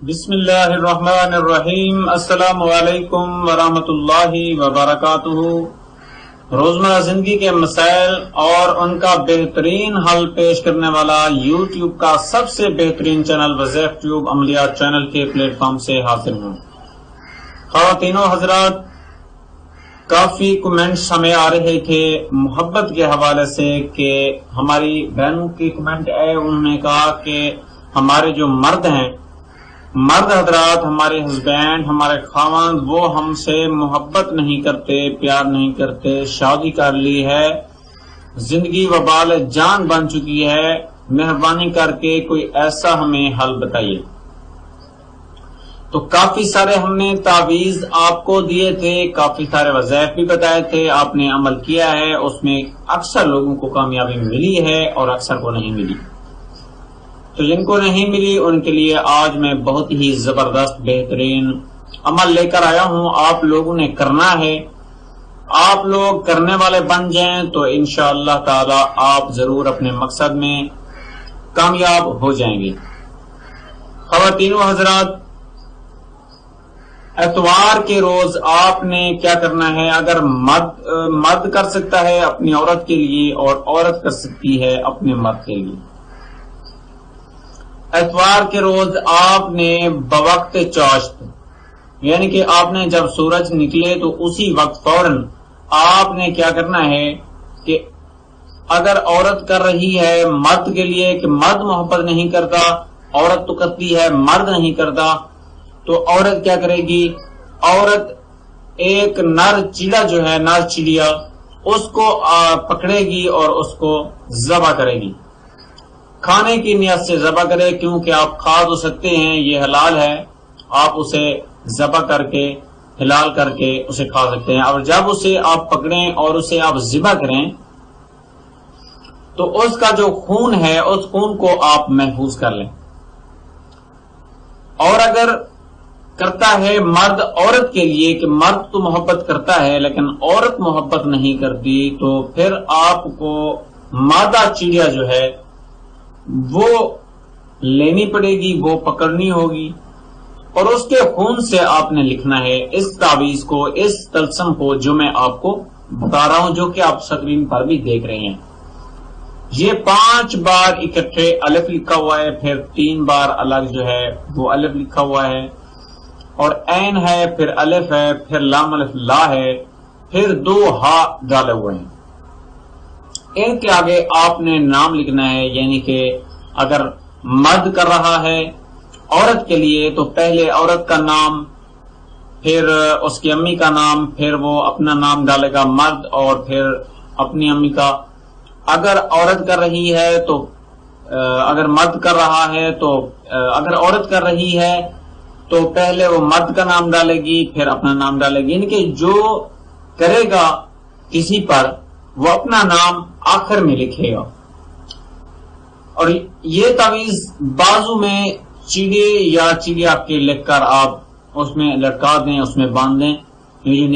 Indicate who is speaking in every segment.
Speaker 1: بسم اللہ الرحمن الرحیم۔ السلام علیکم ورحمۃ اللہ وبرکاتہ۔ روزمرہ زندگی کے مسائل اور ان کا بہترین حل پیش کرنے والا یوٹیوب کا سب سے بہترین چینل وظیف ٹیوب عملیات چینل کے پلیٹ فارم سے حاصل ہوں۔ خواتین و حضرات، کافی کمنٹس ہمیں آ رہے تھے محبت کے حوالے سے کہ ہماری بہنوں کی کمنٹ ہے، انہوں نے کہا کہ ہمارے جو مرد حضرات، ہمارے ہسبینڈ، ہمارے خاوند، وہ ہم سے محبت نہیں کرتے، پیار نہیں کرتے، شادی کر لی ہے، زندگی وبال جان بن چکی ہے، مہربانی کر کے کوئی ایسا ہمیں حل بتائیے۔ تو کافی سارے ہم نے تعویذ آپ کو دیے تھے، کافی سارے وظائف بھی بتائے تھے، آپ نے عمل کیا ہے، اس میں اکثر لوگوں کو کامیابی ملی ہے اور اکثر کو نہیں ملی۔ تو جن کو نہیں ملی ان کے لیے آج میں بہت ہی زبردست بہترین عمل لے کر آیا ہوں۔ آپ لوگوں نے کرنا ہے، آپ لوگ کرنے والے بن جائیں تو انشاءاللہ تعالی آپ ضرور اپنے مقصد میں کامیاب ہو جائیں گے۔ خواتین و حضرات، اتوار کے روز آپ نے کیا کرنا ہے؟ اگر مرد کر سکتا ہے اپنی عورت کے لیے اور عورت کر سکتی ہے اپنے مرد کے لیے، اتوار کے روز آپ نے بوقت چاشت، یعنی کہ آپ نے جب سورج نکلے تو اسی وقت فوراً آپ نے کیا کرنا ہے کہ اگر عورت کر رہی ہے مرد کے لیے کہ مرد محبت نہیں کرتا، عورت تو کرتی ہے مرد نہیں کرتا، تو عورت کیا کرے گی؟ عورت ایک نر چیڑا جو ہے، نر چڑیا، اس کو پکڑے گی اور اس کو ذبح کرے گی، کھانے کی نیت سے ذبح کرے، کیونکہ آپ کھا تو سکتے ہیں، یہ حلال ہے، آپ اسے ذبح کر کے حلال کر کے اسے کھا سکتے ہیں۔ اور جب اسے آپ پکڑیں اور اسے آپ ذبح کریں تو اس کا جو خون ہے اس خون کو آپ محفوظ کر لیں۔ اور اگر کرتا ہے مرد عورت کے لیے کہ مرد تو محبت کرتا ہے لیکن عورت محبت نہیں کرتی، تو پھر آپ کو مادہ چڑیا جو ہے وہ لینی پڑے گی، وہ پکڑنی ہوگی، اور اس کے خون سے آپ نے لکھنا ہے اس تعویذ کو، اس طلسم کو جو میں آپ کو بتا رہا ہوں، جو کہ آپ اسکرین پر بھی دیکھ رہے ہیں۔ یہ 5 بار اکٹھے الف لکھا ہوا ہے، پھر 3 بار الگ جو ہے وہ الف لکھا ہوا ہے، اور عین ہے، پھر الف ہے، پھر لام الف لا ہے، پھر 2 ہا ڈالے ہوئے ہیں۔ ان کے آگے آپ نے نام لکھنا ہے، یعنی کہ اگر مرد کر رہا ہے عورت کے لیے تو پہلے عورت کا نام، پھر اس کی امی کا نام، پھر وہ اپنا نام ڈالے گا مرد، اور پھر اپنی امی کا۔ اگر عورت کر رہی ہے تو اگر مرد کر رہا ہے تو اگر عورت کر رہی ہے تو پہلے وہ مرد کا نام ڈالے گی، پھر اپنا نام ڈالے گی، یعنی کہ جو کرے گا کسی پر وہ اپنا نام آخر میں لکھے گا۔ اور یہ تعویذ بازو میں چیڑے یا چڑیا کے لکھ کر آپ اس میں لٹکا دیں، اس میں باندھ دیں۔ یہ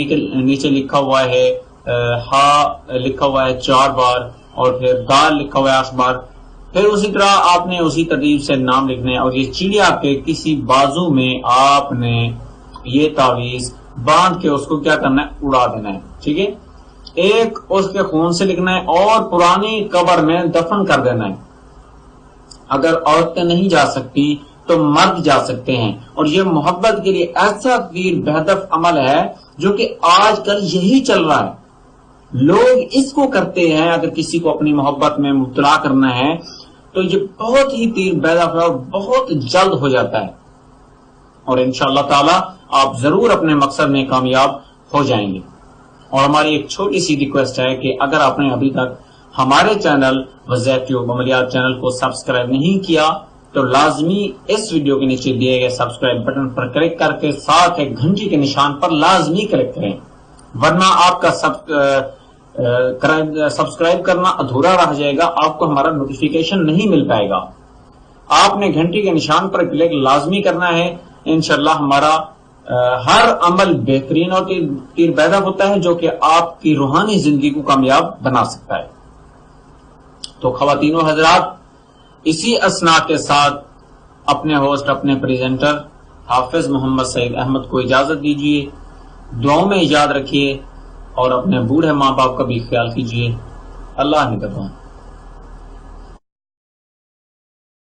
Speaker 1: نیچے لکھا ہوا ہے ہا لکھا ہوا ہے 4 بار، اور پھر دال لکھا ہوا ہے 8 بار، پھر اسی طرح آپ نے اسی ترتیب سے نام لکھنا ہے، اور یہ چڑیا کے کسی بازو میں آپ نے یہ تعویذ باندھ کے اس کو کیا کرنا ہے؟ اڑا دینا ہے، ٹھیک ہے؟ ایک اس کے خون سے لکھنا ہے اور پرانی قبر میں دفن کر دینا ہے۔ اگر عورتیں نہیں جا سکتی تو مرد جا سکتے ہیں، اور یہ محبت کے لیے ایسا پیر بہدف عمل ہے جو کہ آج کل یہی چل رہا ہے، لوگ اس کو کرتے ہیں۔ اگر کسی کو اپنی محبت میں مبتلا کرنا ہے تو یہ بہت ہی پیر بہدف ہے اور بہت جلد ہو جاتا ہے، اور انشاءاللہ تعالی آپ ضرور اپنے مقصد میں کامیاب ہو جائیں گے۔ اور ہماری ایک چھوٹی سی ریکویسٹ ہے کہ اگر آپ نے ابھی تک ہمارے چینل وظیف ٹیوب عملیات چینل کو سبسکرائب نہیں کیا تو لازمی اس ویڈیو کے نیچے دیے گئے سبسکرائب بٹن پر کلک کر کے ساتھ ایک گھنٹی کے نشان پر لازمی کلک کریں، ورنہ آپ کا سبسکرائب کرنا ادھورا رہ جائے گا، آپ کو ہمارا نوٹیفیکیشن نہیں مل پائے گا۔ آپ نے گھنٹی کے نشان پر کلک لازمی کرنا ہے، انشاءاللہ ہمارا ہر عمل بہترین اور تیر بیدہ ہوتا ہے جو کہ آپ کی روحانی زندگی کو کامیاب بنا سکتا ہے۔ تو خواتین و حضرات، اسی اسنا کے ساتھ اپنے ہوسٹ، اپنے پریزنٹر حافظ محمد سعید احمد کو اجازت دیجیے. دعاؤں میں یاد رکھیے اور اپنے بوڑھے ماں باپ کا بھی خیال کیجیے. اللہ نگہبان.